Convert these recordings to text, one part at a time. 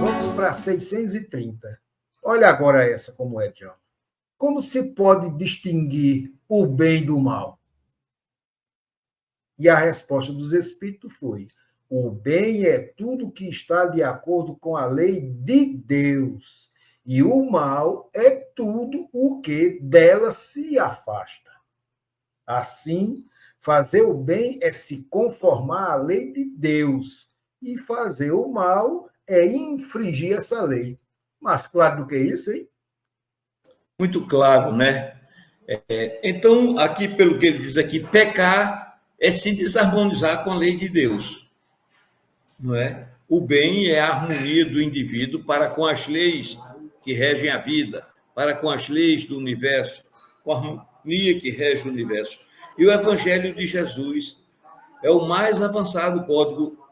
Vamos para 630. Olha agora essa como é, Tiago. Como se pode distinguir o bem do mal? E a resposta dos Espíritos foi: o bem é tudo que está de acordo com a lei de Deus, e o mal é tudo o que dela se afasta. Assim, fazer o bem é se conformar à lei de Deus, e fazer o mal é infringir essa lei. Mais claro do que isso, hein? Muito claro, né? Então, aqui, pelo que ele diz aqui, pecar é se desarmonizar com a lei de Deus, não é? O bem é a harmonia do indivíduo para com as leis que regem a vida, para com as leis do universo, com a harmonia que rege o universo. E o Evangelho de Jesus é o mais avançado código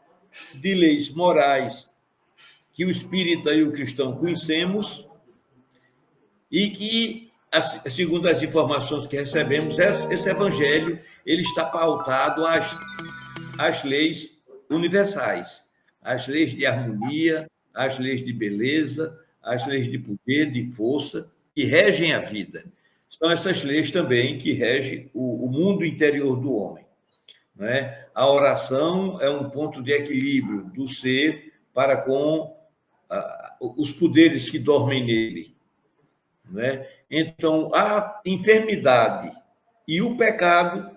de leis morais que o espírita e o cristão conhecemos e que, segundo as informações que recebemos, esse evangelho ele está pautado às leis universais, às leis de harmonia, às leis de beleza, às leis de poder, de força, que regem a vida. São essas leis também que regem o mundo interior do homem. Não é? A oração é um ponto de equilíbrio do ser para com os poderes que dormem nele. Né? Então, a enfermidade e o pecado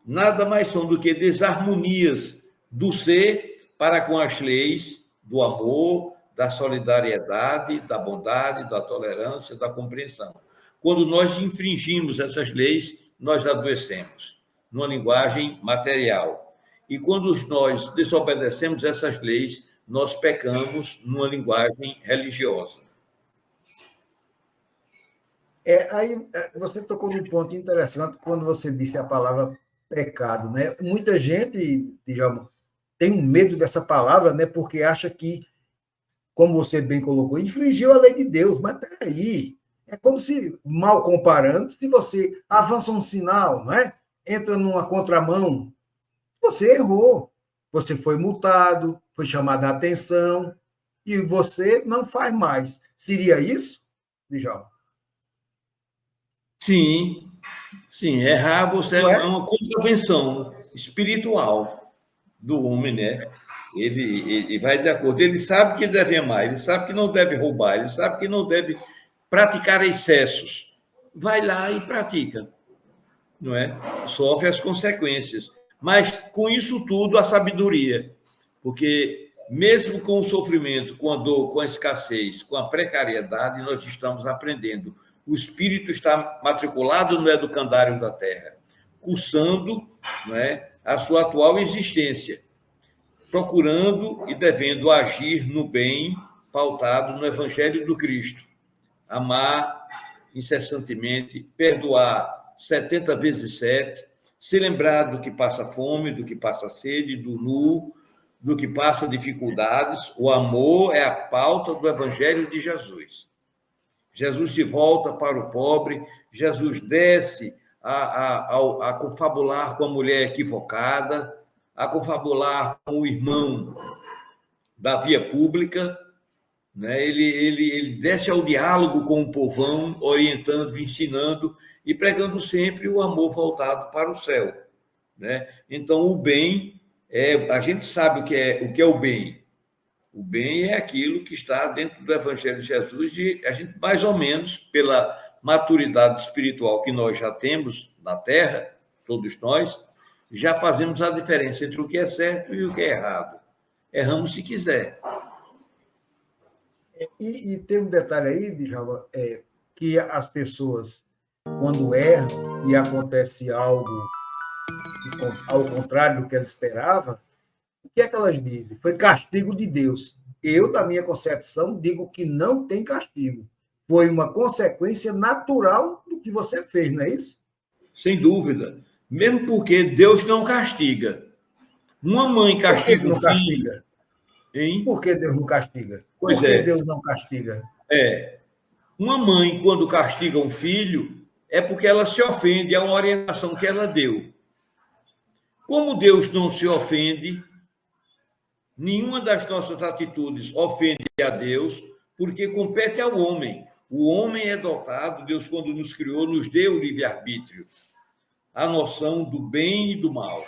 nada mais são do que desarmonias do ser para com as leis do amor, da solidariedade, da bondade, da tolerância, da compreensão. Quando nós infringimos essas leis, nós adoecemos, numa linguagem material. E quando nós desobedecemos essas leis, nós pecamos numa linguagem religiosa. Aí você tocou num ponto interessante quando você disse a palavra pecado, né? Muita gente, digamos, tem um medo dessa palavra, né? Porque acha que, como você bem colocou, infringiu a lei de Deus. Mas peraí, é como se, mal comparando, se você avança um sinal, não é? Entra numa contramão, você errou. Você foi multado, foi chamado a atenção, e você não faz mais. Seria isso, Djalma? Sim, sim. Errar você é Não uma contravenção espiritual do homem, né? Ele vai de acordo. Ele sabe que deve amar, ele sabe que não deve roubar, ele sabe que não deve praticar excessos. Vai lá e pratica, não é? Sofre as consequências. Mas com isso tudo, a sabedoria. Porque mesmo com o sofrimento, com a dor, com a escassez, com a precariedade, nós estamos aprendendo. O espírito está matriculado no educandário da terra, cursando, não é, a sua atual existência, procurando e devendo agir no bem, pautado no Evangelho do Cristo. Amar incessantemente, perdoar 70 vezes 7, se lembrar do que passa fome, do que passa sede, do nu, do que passa dificuldades. O amor é a pauta do Evangelho de Jesus. Jesus se volta para o pobre, Jesus desce a confabular com a mulher equivocada, a confabular com o irmão da via pública, né? Ele desce ao diálogo com o povão, orientando, ensinando e pregando sempre o amor voltado para o céu. Né? Então, o bem, a gente sabe o que é o bem. O bem é aquilo que está dentro do Evangelho de Jesus, a gente, mais ou menos, pela maturidade espiritual que nós já temos na Terra, todos nós, já fazemos a diferença entre o que é certo e o que é errado. Erramos se quiser. E tem um detalhe aí, Djalma, que as pessoas, quando erram e acontece algo ao contrário do que ela esperava, o que é que elas dizem? Foi castigo de Deus. Eu, da minha concepção, digo que não tem castigo. Foi uma consequência natural do que você fez, não é isso? Sem dúvida. Mesmo porque Deus não castiga. Uma mãe castiga um filho. Hein? Por que Deus não castiga? Pois Por que Deus não castiga? Uma mãe, quando castiga um filho, é porque ela se ofende a uma orientação que ela deu. Como Deus não se ofende, nenhuma das nossas atitudes ofende a Deus, porque compete ao homem. O homem é dotado, Deus, quando nos criou, nos deu o livre-arbítrio, a noção do bem e do mal,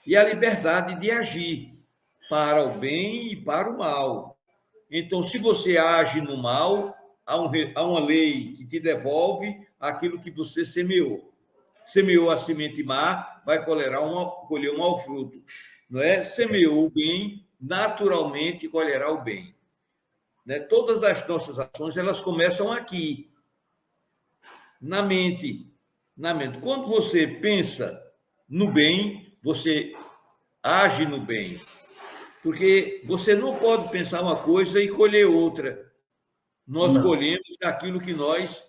e a liberdade de agir para o bem e para o mal. Então, se você age no mal, há uma lei que te devolve aquilo que você semeou. Semeou a semente má, vai colher um mau fruto. Não é? Semeou o bem, naturalmente colherá o bem. Né? Todas as nossas ações, elas começam aqui, na mente. Na mente. Quando você pensa no bem, você age no bem. Porque você não pode pensar uma coisa e colher outra. Nós colhemos daquilo que nós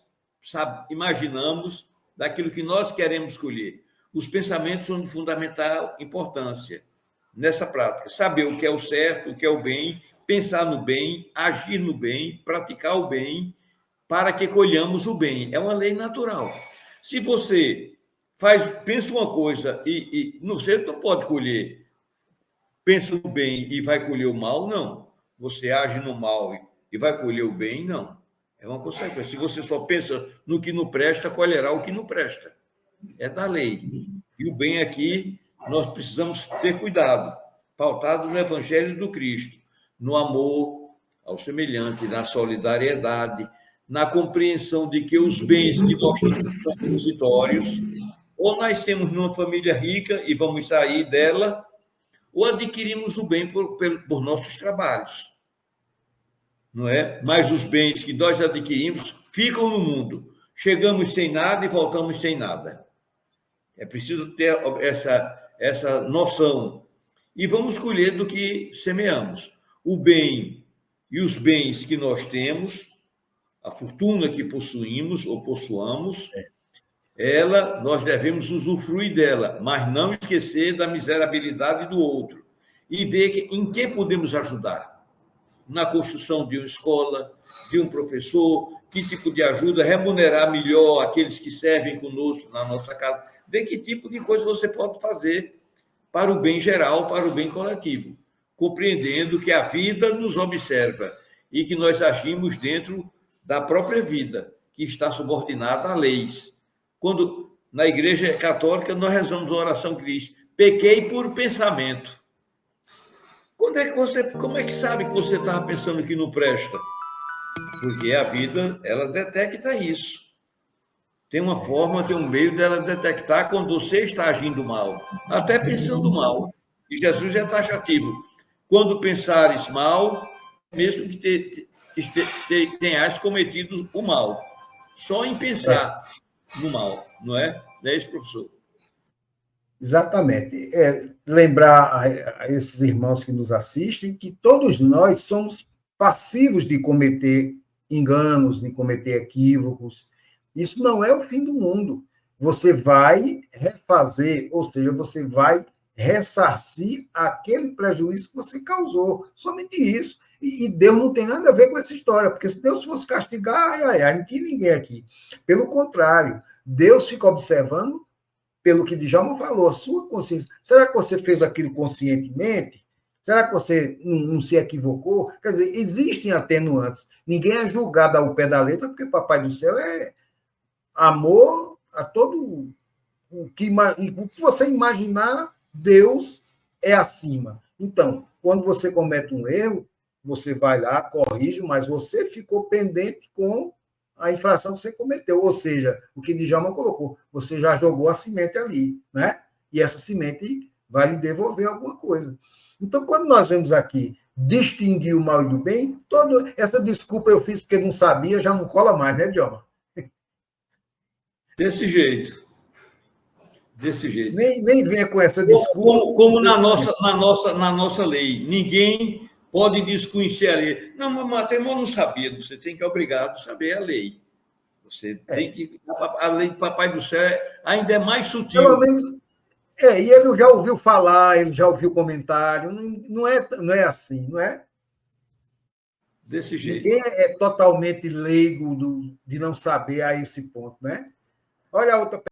imaginamos, daquilo que nós queremos colher. Os pensamentos são de fundamental importância nessa prática. Saber o que é o certo, o que é o bem, pensar no bem, agir no bem, praticar o bem, para que colhamos o bem. É uma lei natural. Se você pensa uma coisa e você não pode colher, pensa no bem e vai colher o mal, não. Você age no mal e vai colher o bem, não. É uma consequência. Se você só pensa no que não presta, colherá o que não presta. É da lei. E o bem aqui, nós precisamos ter cuidado, pautado no Evangelho do Cristo, no amor ao semelhante, na solidariedade, na compreensão de que os bens que nós temos são transitórios, ou nascemos numa família rica e vamos sair dela, ou adquirimos o bem por nossos trabalhos. Não é? Mas os bens que nós adquirimos ficam no mundo. Chegamos sem nada e voltamos sem nada. É preciso ter essa noção. E vamos colher do que semeamos. O bem e os bens que nós temos, a fortuna que possuímos ou possuamos, nós devemos usufruir dela, mas não esquecer da miserabilidade do outro e ver em que podemos ajudar. Na construção de uma escola, de um professor, que tipo de ajuda, remunerar melhor aqueles que servem conosco na nossa casa, ver que tipo de coisa você pode fazer para o bem geral, para o bem coletivo, compreendendo que a vida nos observa e que nós agimos dentro da própria vida, que está subordinada a leis. Quando na Igreja Católica nós rezamos a oração que diz: pequei por pensamento. Como é que sabe que você estava pensando que não presta? Porque a vida, ela detecta isso. Tem uma forma, tem um meio dela detectar quando você está agindo mal, até pensando mal. E Jesus é taxativo. Quando pensares mal, mesmo que tenhas cometido o mal. Só em pensar no mal, não é? Não é isso, professor? Exatamente. Lembrar a esses irmãos que nos assistem que todos nós somos passivos de cometer enganos, de cometer equívocos. Isso não é o fim do mundo. Você vai refazer, ou seja, você vai ressarcir aquele prejuízo que você causou. Somente isso. E Deus não tem nada a ver com essa história, porque se Deus fosse castigar, não tinha ninguém aqui. Pelo contrário, Deus fica observando, pelo que Djalma falou, a sua consciência. Será que você fez aquilo conscientemente? Será que você não se equivocou? Quer dizer, existem atenuantes. Ninguém é julgado ao pé da letra, porque Papai do Céu é amor a todo o que você imaginar, Deus é acima. Então, quando você comete um erro, você vai lá, corrige, mas você ficou pendente com a infração que você cometeu. Ou seja, o que Djalma colocou, você já jogou a semente ali, né? E essa semente vai lhe devolver alguma coisa. Então, quando nós vemos aqui distinguir o mal e do bem, toda essa desculpa eu fiz porque não sabia, já não cola mais, né, Djalma? Desse jeito. Desse jeito. Nem venha com essa desculpa. Como na nossa lei. Ninguém pode desconhecer a lei. Não, mas Matemor não sabia. Você tem que é obrigado a saber a lei. Você tem que. A lei do Papai do Céu ainda é mais sutil. Pelo menos. E ele já ouviu falar, ele já ouviu comentário. Não é assim, não é? Desse jeito. Ninguém é totalmente leigo de não saber a esse ponto, né? Olha a outra